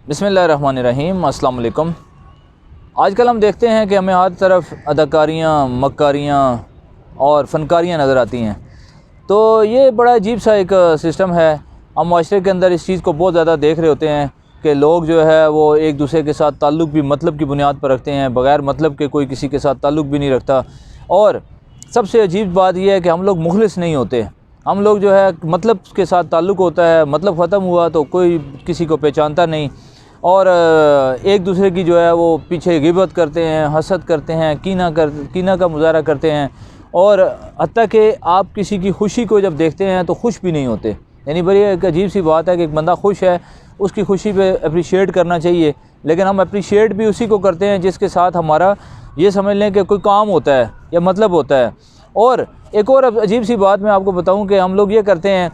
बिस्मिल्लाहिर्रहमानिर्रहीम। अस्सलाम वालेकुम। आजकल हम देखते हैं कि हमें हर तरफ अदाकारियाँ, मक्कारियाँ और फ़नकारियाँ नज़र आती हैं। तो ये बड़ा अजीब सा एक सिस्टम है। हम माशरे के अंदर इस चीज़ को बहुत ज़्यादा देख रहे होते हैं कि लोग जो है वो एक दूसरे के साथ ताल्लुक़ भी मतलब की बुनियाद पर रखते हैं, बग़ैर मतलब के कोई किसी के साथ ताल्लुक़ भी नहीं रखता। और सबसे अजीब बात यह है कि हम लोग मुखलिस नहीं होते। हम लोग जो है मतलब के साथ ताल्लुक़ होता है, मतलब ख़त्म हुआ तो कोई किसी को पहचानता नहीं, और एक दूसरे की जो है वो पीछे गिबत करते हैं, हसद करते हैं, कीना का मुज़ाहरा करते हैं, और हत्ता कि आप किसी की खुशी को जब देखते हैं तो खुश भी नहीं होते। यानी बड़ी एक अजीब सी बात है कि एक बंदा खुश है, उसकी खुशी पे अप्रिशिएट करना चाहिए, लेकिन हम अप्रिशिएट भी उसी को करते हैं जिसके साथ हमारा ये समझ लें कि कोई काम होता है या मतलब होता है। और एक और अजीब सी बात मैं आपको बताऊं कि हम लोग ये करते हैं,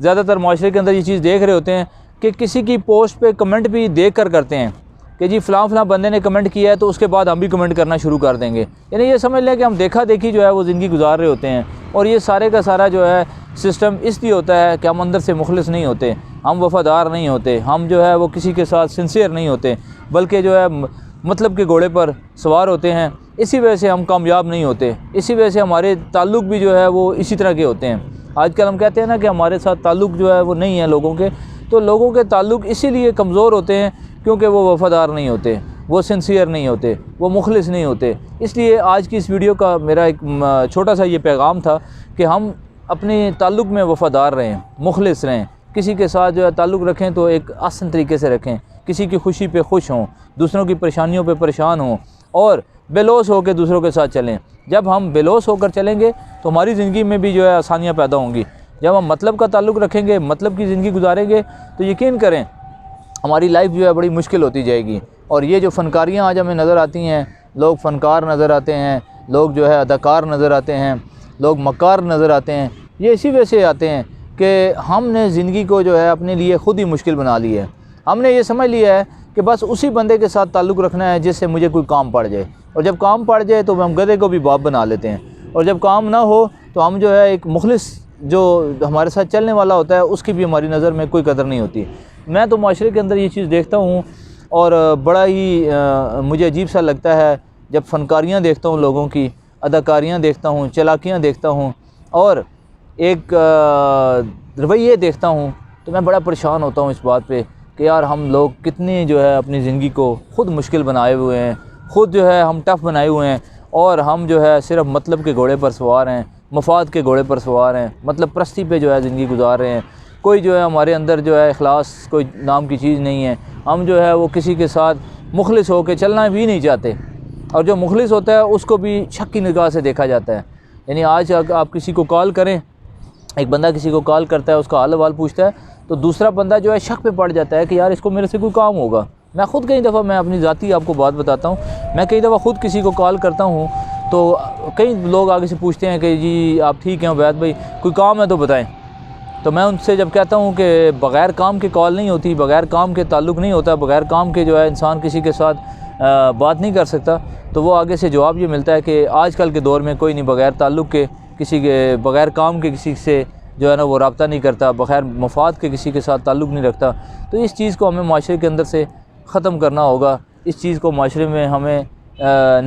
ज़्यादातर माशरे के अंदर ये चीज़ देख रहे होते हैं कि किसी की पोस्ट पे कमेंट भी देख कर करते हैं कि जी फ़लाँ बंदे ने कमेंट किया है तो उसके बाद हम भी कमेंट करना शुरू कर देंगे। यानी ये समझ लें कि हम देखा देखी जो है वो ज़िंदगी गुजार रहे होते हैं। और ये सारे का सारा जो है सिस्टम इसलिए होता है कि हम अंदर से मुखलिस नहीं होते, हम वफ़ादार नहीं होते, हम जो है वो किसी के साथ सिंसियर नहीं होते, बल्कि जो है मतलब के घोड़े पर सवार होते हैं। इसी वजह से हम कामयाब नहीं होते, इसी वजह से हमारे ताल्लुक़ भी जो है वो इसी तरह के होते हैं। आजकल हम कहते हैं ना कि हमारे साथ ताल्लुक़ जो है वो नहीं है लोगों के, तो लोगों के ताल्लुक़ इसीलिए कमज़ोर होते हैं क्योंकि वो वफ़ादार नहीं होते, वो सिंसियर नहीं होते, वो मुखलिस नहीं होते। इसलिए आज की इस वीडियो का मेरा एक छोटा सा ये पैगाम था कि हम अपने ताल्लुक़ में वफ़ादार रहें, मुखलिस रहें, किसी के साथ जो है ताल्लुक़ रखें तो एक आसान तरीके से रखें, किसी की खुशी पे खुश हों, दूसरों की परेशानियों पे परेशान हों, और बेलौस होकर दूसरों के साथ चलें। जब हम बेलौस होकर चलेंगे तो हमारी ज़िंदगी में भी जो है आसानियाँ पैदा होंगी। जब हम मतलब का ताल्लुक़ रखेंगे, मतलब की ज़िंदगी गुजारेंगे, तो यकीन करें हमारी लाइफ जो है बड़ी मुश्किल होती जाएगी। और ये जो फ़नकारियाँ आज हमें नज़र आती हैं, लोग फ़नकार नज़र आते हैं, लोग जो है अदाकार नज़र आते हैं, लोग मक्कार नज़र आते हैं, ये इसी वजह से आते हैं कि हमने ज़िंदगी को जो है अपने लिए ख़ुद ही मुश्किल बना ली है। हमने ये समझ लिया है कि बस उसी बंदे के साथ ताल्लुक़ रखना है जिससे मुझे कोई काम पड़ जाए, और जब काम पड़ जाए तो हम गधे को भी बाप बना लेते हैं, और जब काम ना हो तो हम जो है एक मुखलिस जो हमारे साथ चलने वाला होता है उसकी भी हमारी नज़र में कोई कदर नहीं होती। मैं तो माशरे के अंदर ये चीज़ देखता हूँ, और बड़ा ही मुझे अजीब सा लगता है जब फ़नकारियाँ देखता हूँ, लोगों की अदाकारियाँ देखता हूँ, चलाकियाँ देखता हूँ, और एक रवैये देखता हूँ, तो मैं बड़ा परेशान होता हूँ इस बात पे कि यार हम लोग कितनी जो है अपनी ज़िंदगी को ख़ुद मुश्किल बनाए हुए हैं, ख़ुद जो है हम टफ़ बनाए हुए हैं, और हम जो है सिर्फ मतलब के घोड़े पर सवार हैं, मफाद के घोड़े पर सवार हैं, मतलब परस्ती पे जो है ज़िंदगी गुजार रहे हैं। कोई जो है हमारे अंदर जो है इखलास कोई नाम की चीज़ नहीं है। हम जो है वो किसी के साथ मुखलिस होकर चलना भी नहीं चाहते, और जो मुखलिस होता है उसको भी शक की निगाह से देखा जाता है। यानी आज आप किसी को कॉल करें, एक बंदा किसी को कॉल करता है, उसका हाल अहवाल पूछता है, तो दूसरा बंदा जो है शक पे पड़ जाता है कि यार इसको मेरे से कोई काम होगा। मैं ख़ुद कई दफ़ा, मैं अपनी ज़ाती आपको बात बताता हूँ, मैं कई दफ़ा ख़ुद किसी को कॉल करता हूँ तो कई लोग आगे से पूछते हैं कि जी आप ठीक हैं उबैद भाई, कोई काम है तो बताएं। तो मैं उनसे जब कहता हूँ कि बग़ैर काम के कॉल नहीं होती, बग़ैर काम के ताल्लुक़ नहीं होता, बग़ैर काम के जो है इंसान किसी के साथ बात नहीं कर सकता, तो वो आगे से जवाब ये मिलता है कि आजकल के दौर में कोई नहीं बग़ैर ताल्लुक़ के, किसी के बग़ैर काम के किसी से जो है ना वो रब्ता नहीं करता, बग़ैर मफाद के किसी के साथ ताल्लुक़ नहीं रखता। तो इस चीज़ को हमें माशरे के अंदर से ख़त्म करना होगा, इस चीज़ को माशरे में हमें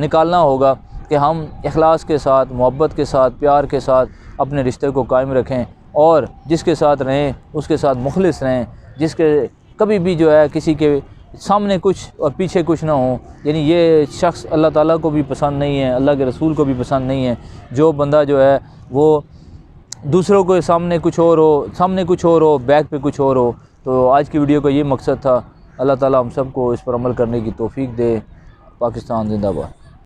निकालना होगा कि हम इखलास के साथ, मोहब्बत के साथ, प्यार के साथ अपने रिश्ते को कायम रखें, और जिसके साथ रहें उसके साथ मुखलिस रहें, जिसके कभी भी जो है किसी के सामने कुछ और पीछे कुछ ना हो। यानी ये शख्स अल्लाह ताला को भी पसंद नहीं है, अल्लाह के रसूल को भी पसंद नहीं है, जो बंदा जो है वो दूसरों के सामने कुछ और हो, बैक पे कुछ और हो। तो आज की वीडियो का ये मकसद था। अल्लाह ताला हम सबको इस पर अमल करने की तौफीक दे। पाकिस्तान जिंदाबाद।